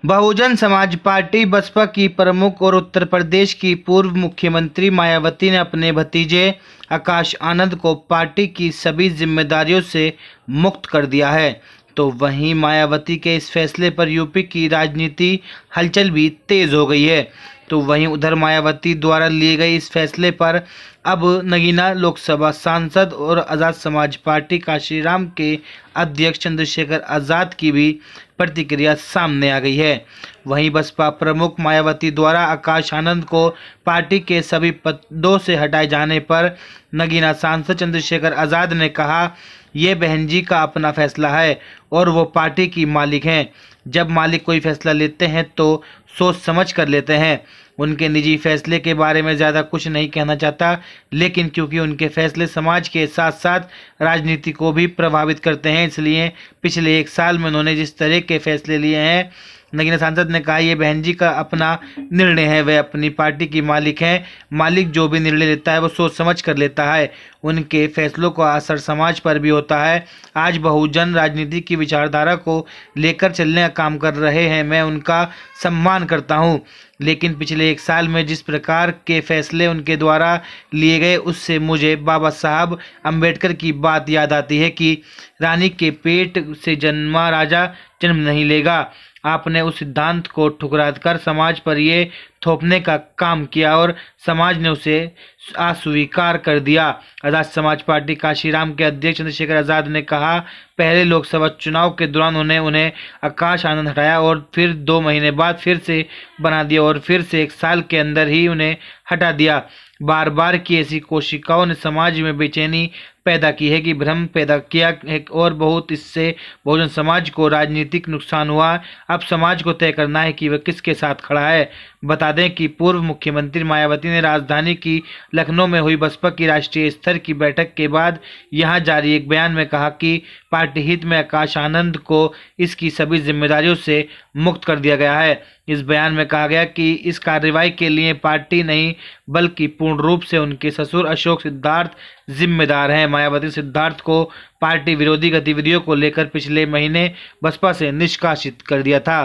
Bahujan Samaj party Baspa की प्रमुख और उत्तर प्रदेश की पूर्व मुख्यमंत्री मायावती ने अपने भतीजे आकाश आनंद को पार्टी की सभी जिम्मेदारियों से मुक्त कर दिया है। तो वहीं मायावती के इस फैसले पर यूपी की राजनीति हलचल भी तेज हो गई है। तो वहीं उधर मायावती द्वारा लिए गए इस फैसले पर अब नगीना लोकसभा सांसद और आज़ाद समाज पार्टी काशीराम के अध्यक्ष चंद्रशेखर आज़ाद की भी प्रतिक्रिया सामने आ गई है। वहीं बसपा प्रमुख मायावती द्वारा आकाश आनंद को पार्टी के सभी पदों से हटाए जाने पर नगीना सांसद चंद्रशेखर आज़ाद ने कहा, ये बहन जी का अपना फैसला है और वो पार्टी की मालिक हैं। जब मालिक कोई फैसला लेते हैं तो सोच समझ कर लेते हैं। उनके निजी फैसले के बारे में ज़्यादा कुछ नहीं कहना चाहता, लेकिन क्योंकि उनके फैसले समाज के साथ साथ राजनीति को भी प्रभावित करते हैं, इसलिए पिछले 1 साल में उन्होंने जिस तरह के फैसले लिए हैं, नगीना सांसद ने कहा, ये बहन जी का अपना निर्णय है। वह अपनी पार्टी की मालिक हैं। मालिक जो भी निर्णय लेता है वो सोच समझ कर लेता है। उनके फैसलों का असर समाज पर भी होता है। आज बहुजन राजनीति की विचारधारा को लेकर चलने का काम कर रहे हैं, मैं उनका सम्मान करता हूं। लेकिन पिछले 1 साल में जिस प्रकार के फैसले उनके द्वारा लिए गए, उससे मुझे बाबा साहब अम्बेडकर की बात याद आती है कि रानी के पेट से जन्मा राजा जन्म नहीं लेगा। आपने उस सिद्धांत को ठुकराकर समाज पर ये थोपने का काम किया और समाज ने उसे अस्वीकार कर दिया। आज़ाद समाज पार्टी काशीराम के अध्यक्ष चंद्रशेखर आज़ाद ने कहा, पहले लोकसभा चुनाव के दौरान उन्हें आकाश आनंद हटाया और फिर 2 महीने बाद फिर से बना दिया और फिर से 1 साल के अंदर ही उन्हें हटा दिया। बार बार की ऐसी कोशिकाओं ने समाज में बेचैनी पैदा की है, कि भ्रम पैदा किया है और बहुत इससे बहुजन समाज को राजनीतिक नुकसान हुआ। अब समाज को तय करना है कि वह किसके साथ खड़ा है। बता दें कि पूर्व मुख्यमंत्री मायावती ने राजधानी की लखनऊ में हुई बसपा की राष्ट्रीय स्तर की बैठक के बाद यहां जारी एक बयान में कहा कि पार्टी हित में आकाश आनंद को इसकी सभी जिम्मेदारियों से मुक्त कर दिया गया है। इस बयान में कहा गया कि इस कार्रवाई के लिए पार्टी नहीं बल्कि पूर्ण रूप से उनके ससुर अशोक सिद्धार्थ जिम्मेदार हैं। मायावती सिद्धार्थ को पार्टी विरोधी गतिविधियों को लेकर पिछले महीने बसपा से निष्कासित कर दिया था।